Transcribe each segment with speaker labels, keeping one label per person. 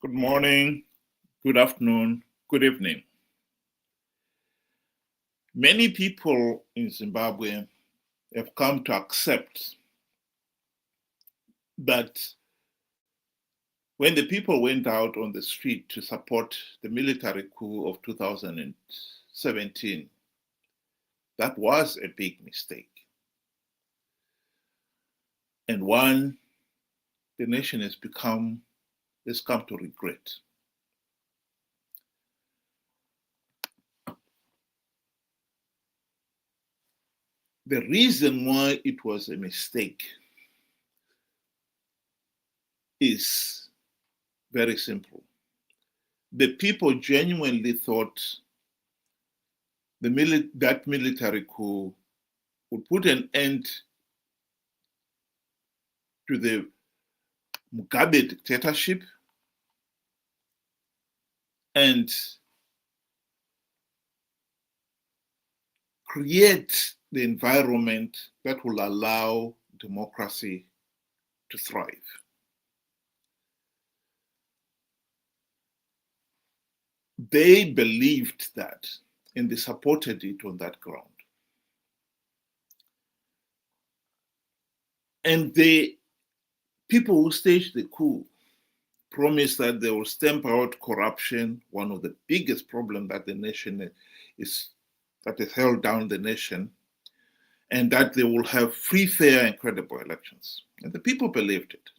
Speaker 1: Good morning, good afternoon, good evening. Many people in Zimbabwe have come to accept that when the people went out on the street to support the military coup of 2017, that was a big mistake. And one the nation has come to regret. The reason why it was a mistake is very simple. The people genuinely thought that military coup would put an end to the Mugabe dictatorship and create the environment that will allow democracy to thrive. They believed that, and they supported it on that ground. And the people who staged the coup promised that they will stamp out corruption, one of the biggest problems that the nation that has held down the nation, and that they will have free, fair, and credible elections. And the people believed it.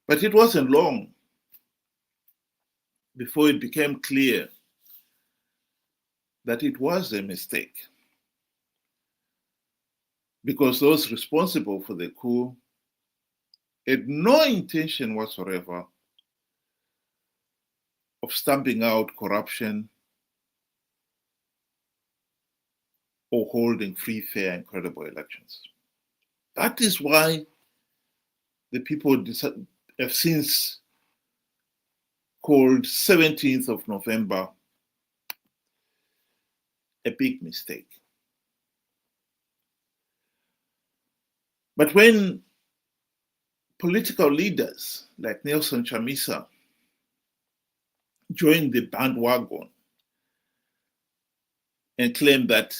Speaker 1: But it wasn't long before it became clear that it was a mistake, because those responsible for the coup had no intention whatsoever of stamping out corruption or holding free, fair, and credible elections. That is why the people have since called 17th of November a big mistake. But when political leaders like Nelson Chamisa joined the bandwagon and claimed that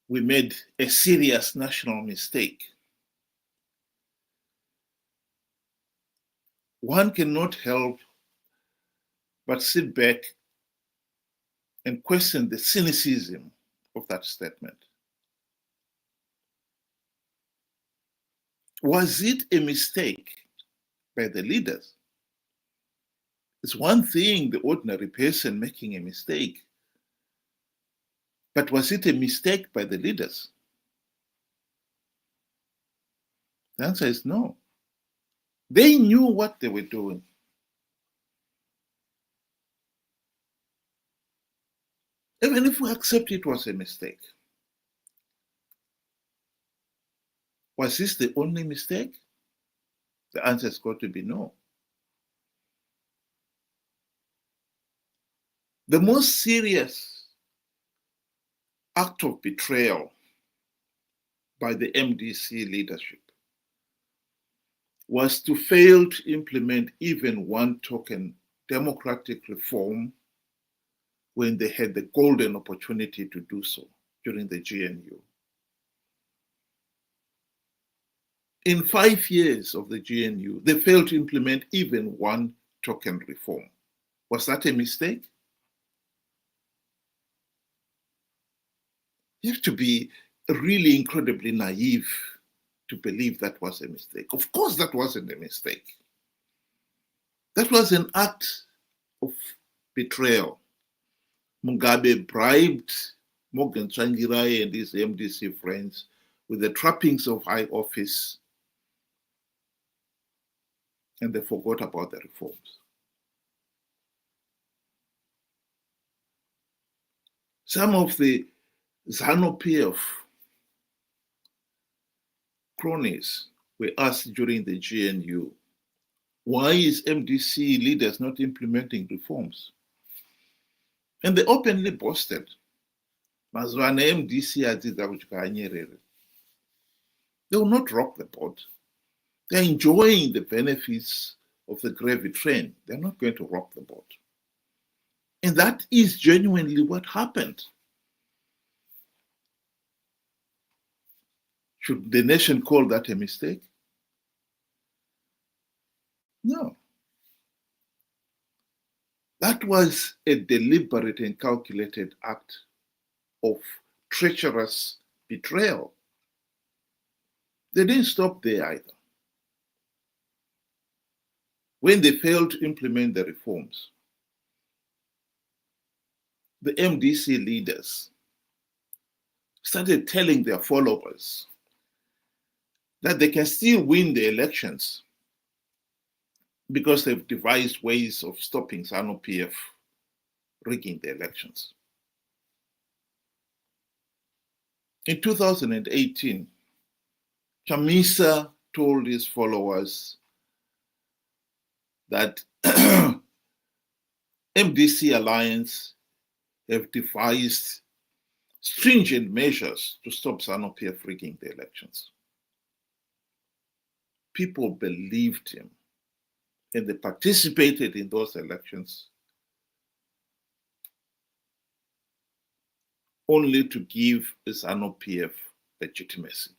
Speaker 1: we made a serious national mistake, one cannot help but sit back and question the cynicism of that statement. Was it a mistake by the leaders? It's one thing, the ordinary person making a mistake, but was it a mistake by the leaders? The answer is no. They knew what they were doing. Even if we accept it was a mistake, was this the only mistake? The answer has got to be no. The most serious act of betrayal by the MDC leadership was to fail to implement even one token democratic reform when they had the golden opportunity to do so during the GNU. In 5 years of the GNU, they failed to implement even one token reform. Was that a mistake? You have to be really incredibly naive to believe that was a mistake. Of course, that wasn't a mistake. That was an act of betrayal. Mugabe bribed Morgan Tsvangirai and his MDC friends with the trappings of high office, and they forgot about the reforms. Some of the ZANU-PF cronies were asked during the GNU, why is MDC leaders not implementing reforms? And they openly boasted, MDC they will not rock the boat. They're enjoying the benefits of the gravy train. They're not going to rock the boat. And that is genuinely what happened. Should the nation call that a mistake? No. That was a deliberate and calculated act of treacherous betrayal. They didn't stop there either. When they failed to implement the reforms, the MDC leaders started telling their followers that they can still win the elections because they've devised ways of stopping ZANU-PF rigging the elections. In 2018, CHAMISA told his followers that MDC Alliance have devised stringent measures to stop ZANU-PF rigging the elections. People believed him, and they participated in those elections only to give ZANU-PF legitimacy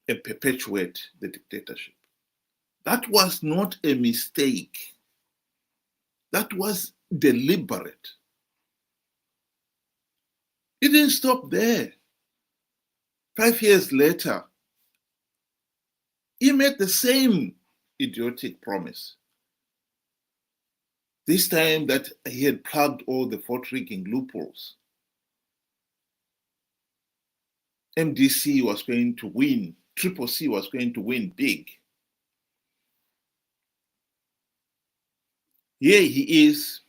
Speaker 1: and perpetuate the dictatorship. That was not a mistake. That was deliberate. It didn't stop there. 5 years later, he made the same idiotic promise. This time that he had plugged all the vote rigging loopholes. MDC was going to win, CCC was going to win big. Here he is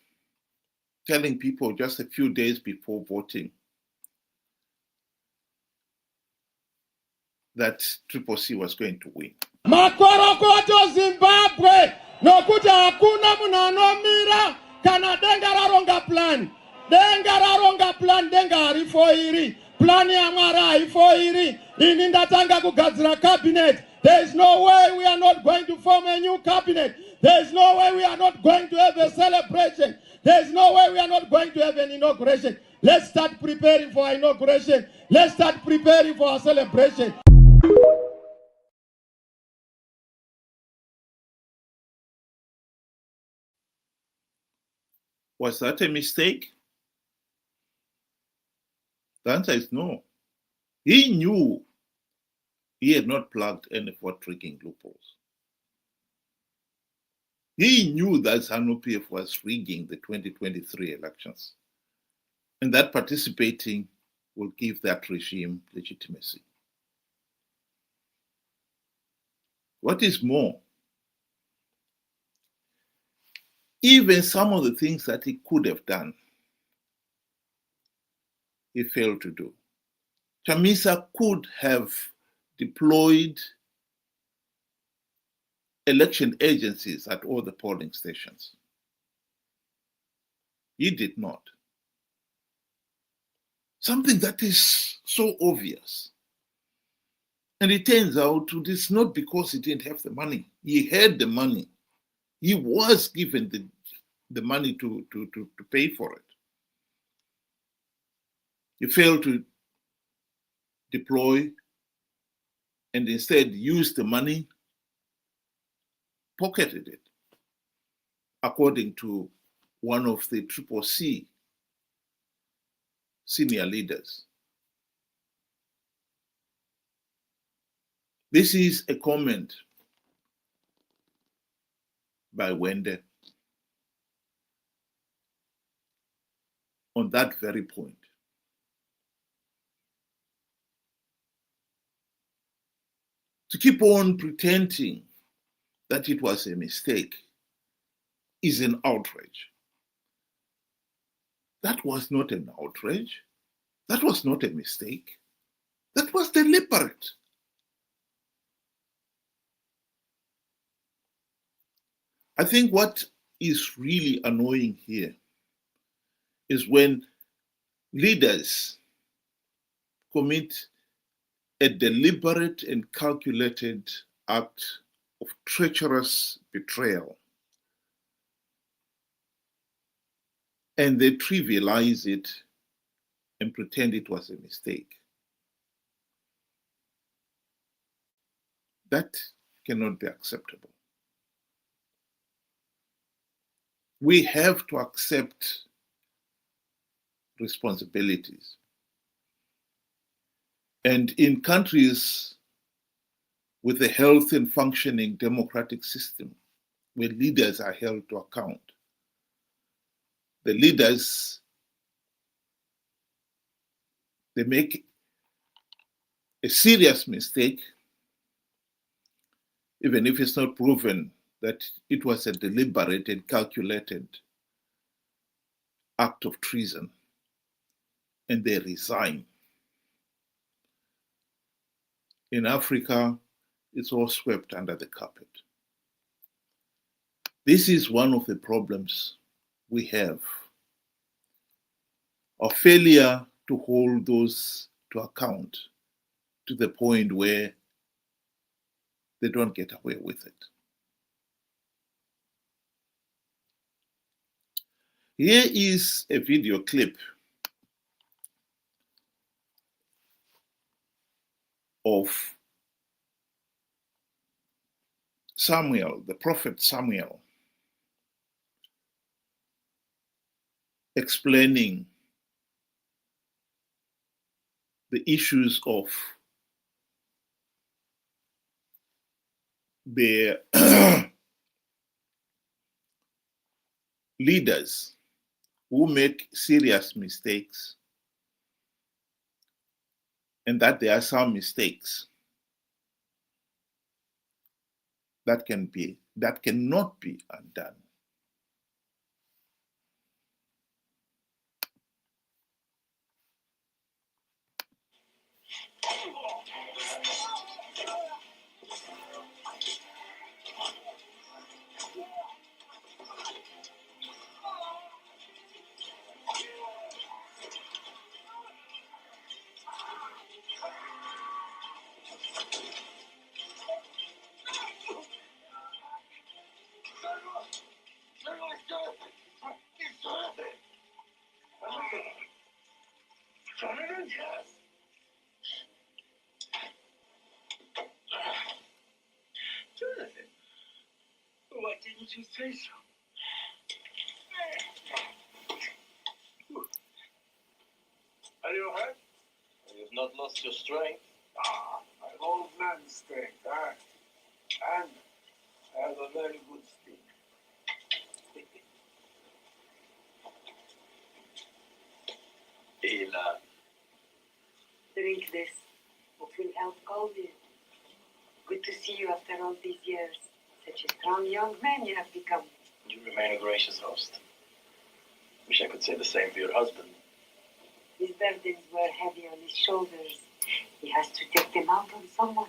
Speaker 1: telling people just a few days before voting that CCC was going to win.
Speaker 2: Makorokoto Zimbabwe nokuti hakuna munhu anomira kana denga raronga plan. Denga raronga plan, denga harifo iri. Plan ya Mwari haifo iri. Ini ndatanga kugadzira cabinet. There is no way we are not going to form a new cabinet. There is no way we are not going to have a celebration. There is no way we are not going to have an inauguration. Let's start preparing for our inauguration. Let's start preparing for our celebration.
Speaker 1: Was that a mistake? The answer is no. He knew he had not plugged any vote rigging loopholes. He knew that ZANU-PF was rigging the 2023 elections, and that participating will give that regime legitimacy. What is more, even some of the things that he could have done, he failed to do. CHAMISA could have deployed election agencies at all the polling stations. He did not. Something that is so obvious. And it turns out it is not because he didn't have the money. He had the money. He was given the money to pay for it. He failed to deploy and instead used the money, pocketed it, according to one of the CCC senior leaders. This is a comment by Wende on that very point. To keep on pretending that it was a mistake is an outrage. That was not an outrage. That was not a mistake. That was deliberate. I think what is really annoying here is when leaders commit a deliberate and calculated act of treacherous betrayal. And they trivialize it and pretend it was a mistake. That cannot be acceptable. We have to accept responsibilities. And in countries with a healthy and functioning democratic system, where leaders are held to account, the leaders, they make a serious mistake, even if it's not proven that it was a deliberate and calculated act of treason, and they resign. In Africa, it's all swept under the carpet. This is one of the problems we have. Our failure to hold those to account to the point where they don't get away with it. Here is a video clip of Samuel, the prophet Samuel, explaining the issues of the leaders who make serious mistakes, and that there are some mistakes that cannot be undone.
Speaker 3: Jonathan, why didn't you say so? Are you hurt? You've not lost your strength. An old man's strength, huh? And I have a very good stick. Ela.
Speaker 4: Drink this. It will help calm you. Good to see you after all these years. Such a strong young man you have become.
Speaker 3: You remain a gracious host. Wish I could say the same for your husband.
Speaker 4: His burdens were heavy on his shoulders. He has to take them out on someone.